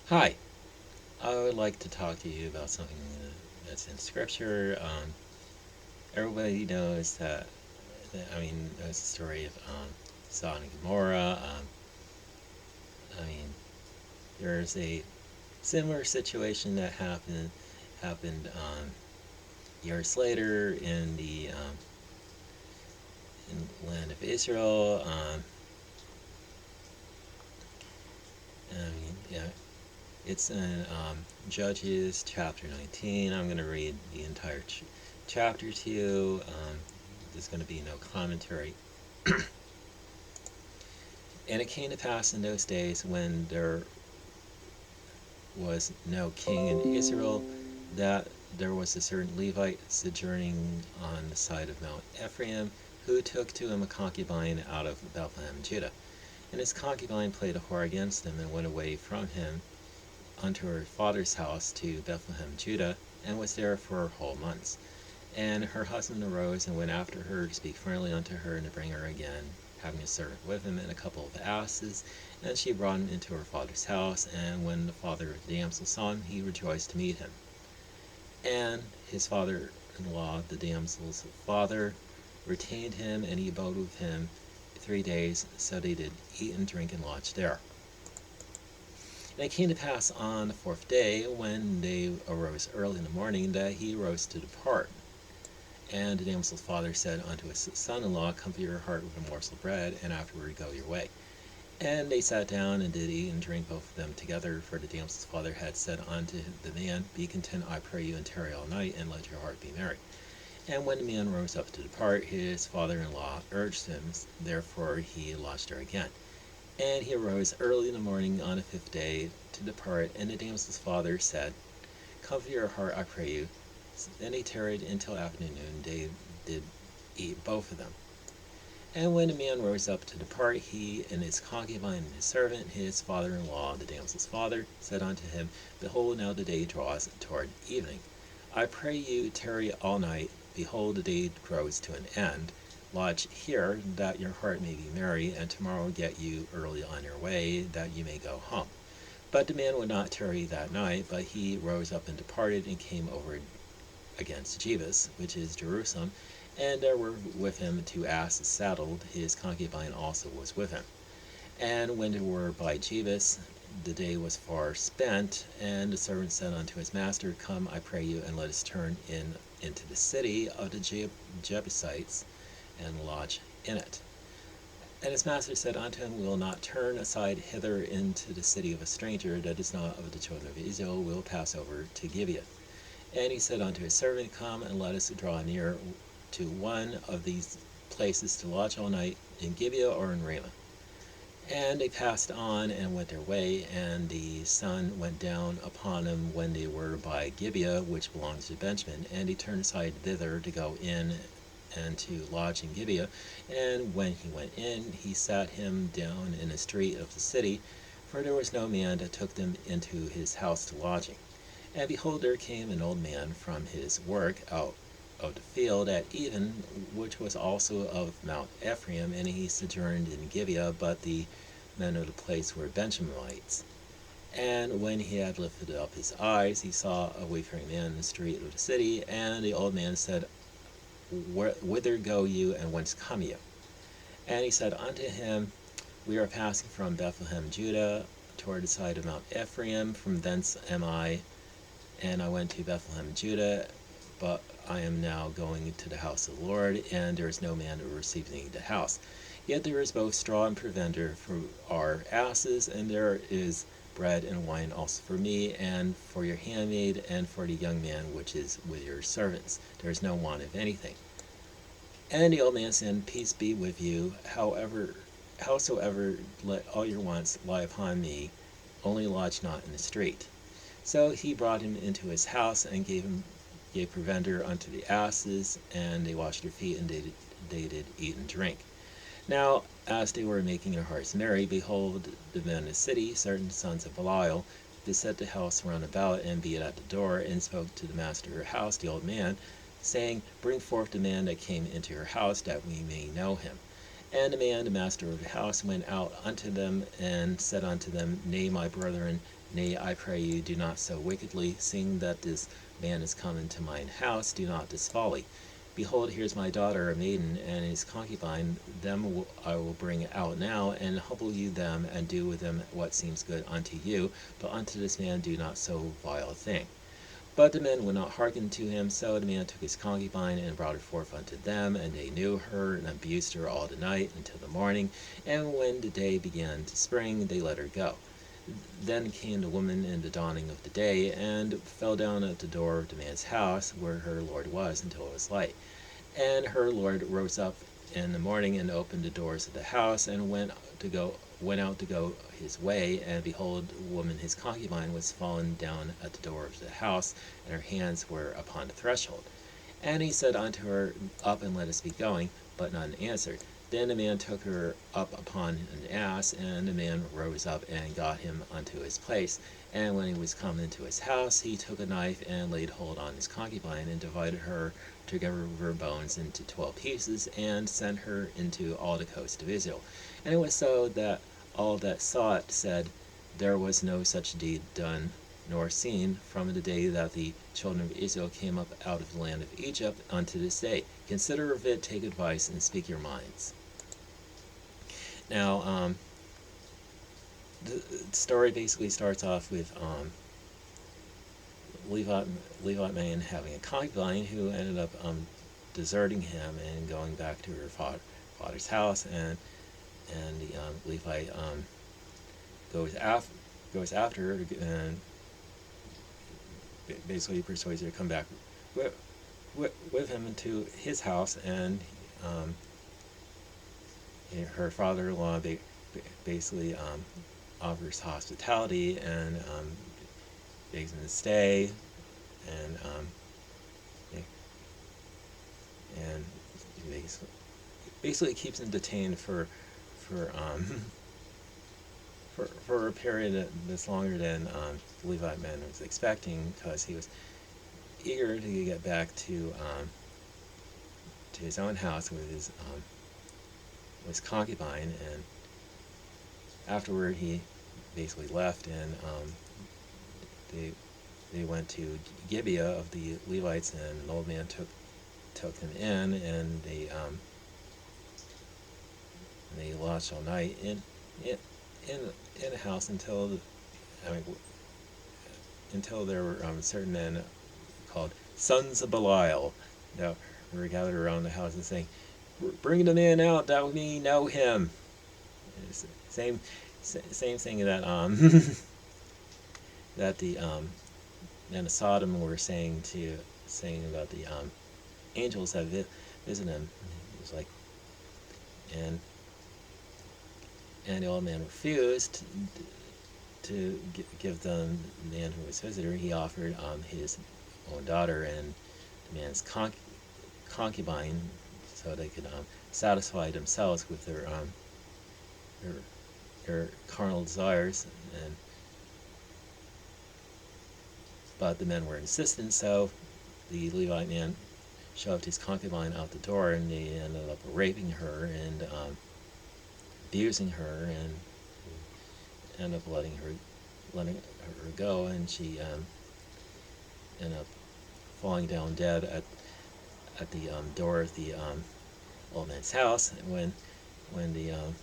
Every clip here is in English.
Hi, I would like to talk to you about something that's in Scripture. Everybody knows knows the story of Sodom and Gomorrah. There's a similar situation that happened years later in the land of Israel. Yeah, it's in Judges chapter 19. I'm going to read the entire chapter to you. There's going to be no commentary. And it came to pass in those days when there was no king in Israel that there was a certain Levite sojourning on the side of Mount Ephraim, who took to him a concubine out of Bethlehem, Judah. And his concubine played a whore against him, and went away from him unto her father's house to Bethlehem, Judah, and was there for whole months. And her husband arose and went after her to speak friendly unto her, and to bring her again, having a servant with him and a couple of asses. And she brought him into her father's house. And when the father of the damsel saw him, he rejoiced to meet him. And his father-in-law, the damsel's father, retained him, and he abode with him 3 days. So they did eat and drink and lodge there. And it came to pass on the fourth day, when they arose early in the morning, that he arose to depart. And the damsel's father said unto his son-in-law, Comfort your heart with a morsel of bread, and afterward go your way. And they sat down, and did eat and drink both of them together. For the damsel's father had said unto the man, Be content, I pray you, and tarry all night, and let your heart be merry. And when the man rose up to depart, his father-in-law urged him, therefore he lodged there again. And he arose early in the morning on the fifth day to depart. And the damsel's father said, Comfort your heart, I pray you. Then they tarried until afternoon. They did eat both of them. And when the man rose up to depart, he and his concubine and his servant, his father-in-law, the damsel's father, said unto him, Behold, now the day draws toward evening. I pray you tarry all night. Behold, the day grows to an end. Lodge here, that your heart may be merry, and tomorrow get you early on your way, that you may go home. But the man would not tarry that night, but he rose up and departed, and came over against Jebus, which is Jerusalem, and there were with him 2 asses saddled. His concubine also was with him. And when they were by Jebus, the day was far spent, and the servant said unto his master, Come, I pray you, and let us turn into the city of the Jebusites, and lodge in it. And his master said unto him, We will not turn aside hither into the city of a stranger that is not of the children of Israel. We will pass over to Gibeah. And he said unto his servant, Come, and let us draw near to one of these places to lodge all night, in Gibeah or in Ramah. And they passed on and went their way, and the sun went down upon them when they were by Gibeah, which belongs to Benjamin. And he turned aside thither to go in and to lodge in Gibeah. And when he went in, he sat him down in a street of the city, for there was no man that took them into his house to lodging. And behold, there came an old man from his work out of the field at even, which was also of Mount Ephraim, and he sojourned in Gibeah, but the men of the place were Benjaminites. And when he had lifted up his eyes, he saw a wayfaring man in the street of the city, and the old man said, Whither go you, and whence come you? And he said unto him, We are passing from Bethlehem, Judah, toward the side of Mount Ephraim. From thence am I, and I went to Bethlehem, Judah, but I am now going to the house of the Lord, and there is no man to receive me in the house. Yet there is both straw and provender for our asses, and there is bread and wine also for me, and for your handmaid, and for the young man which is with your servants. There is no want of anything. And the old man said, Peace be with you. Howsoever, let all your wants lie upon me, only lodge not in the street. So he brought him into his house, and gave provender unto the asses, and they washed their feet, and they did eat and drink. Now, as they were making their hearts merry, behold, the men of the city, certain sons of Belial, beset the house round about, and beat at the door, and spoke to the master of her house, the old man, saying, Bring forth the man that came into your house, that we may know him. And the man, the master of the house, went out unto them, and said unto them, Nay, my brethren, nay, I pray you, do not so wickedly, seeing that this man is come into mine house, do not this folly. Behold, here is my daughter, a maiden, and his concubine, them I will bring out now, and humble you them, and do with them what seems good unto you, but unto this man do not so vile a thing. But the men would not hearken to him, so the man took his concubine, and brought her forth unto them, and they knew her, and abused her all the night until the morning, and when the day began to spring, they let her go. Then came the woman in the dawning of the day, and fell down at the door of the man's house, where her lord was, until it was light. And her lord rose up in the morning, and opened the doors of the house, and went out to go his way, and behold, the woman his concubine was fallen down at the door of the house, and her hands were upon the threshold. And he said unto her, Up, and let us be going. But none answered. Then the man took her up upon an ass, and the man rose up and got him unto his place. And when he was come into his house, he took a knife and laid hold on his concubine, and divided her together with her bones into 12 pieces, and sent her into all the coast of Israel. And it was so that all that saw it said, There was no such deed done nor seen from the day that the children of Israel came up out of the land of Egypt unto this day. Consider of it, take advice, and speak your minds. Now, the story basically starts off with Levite man having a concubine who ended up deserting him and going back to her father's house, and the Levite goes after her and basically persuades her to come back with him into his house, and her father-in-law basically offers hospitality and begs him to stay, and and basically keeps him detained for for a period that's longer than the Levite man was expecting, because he was eager to get back to his own house with his concubine. And afterward he basically left, and they went to Gibeah of the Levites, and an old man took them in, and they lodged all night in a house until there were certain men called sons of Belial that were gathered around the house and saying, "Bring the man out that we know him." Same thing that that the men of Sodom were saying about the angels that visited him. It was like, and the old man refused to give them the man who was visitor. He offered his own daughter and the man's concubine, so they could satisfy themselves with their carnal desires. But the men were insistent, so the Levite man shoved his concubine out the door, and they ended up raping her and abusing her, and ended up letting her go, and she ended up falling down dead at the door of the old man's house. And when the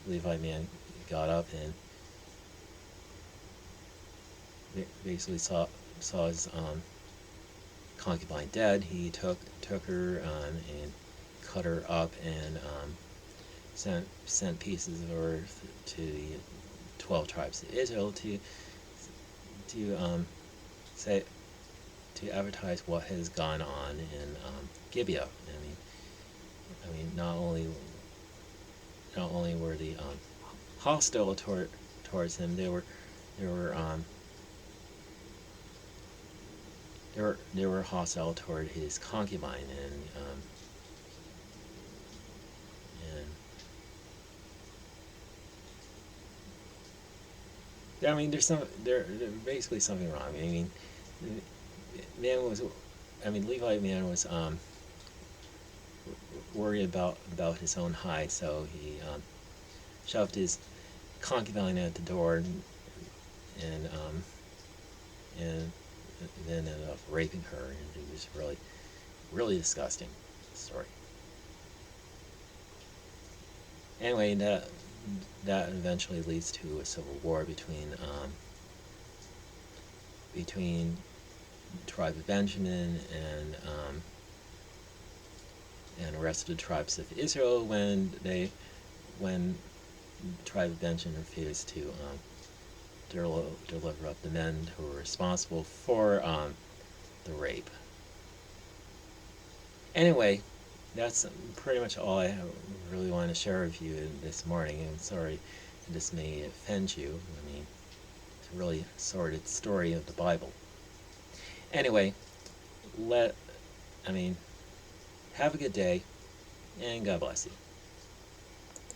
Levite man got up and basically saw his concubine dead, he took her and cut her up, and sent pieces of her to the 12 tribes of Israel to advertise what has gone on in Gibeah. I mean, not only were they hostile towards him, they were hostile toward his concubine, and I mean, there's basically something wrong. I mean, Levite man was worry about his own hide, so he shoved his concubine at the door and and then ended up raping her, and it was really disgusting story. Anyway, that eventually leads to a civil war between the tribe of Benjamin and the rest of the tribes of Israel when the tribe of Benjamin refused to deliver up the men who were responsible for the rape. Anyway, that's pretty much all I really want to share with you this morning. I'm sorry this may offend you. I mean, it's a really sordid story of the Bible. Anyway, have a good day, and God bless you.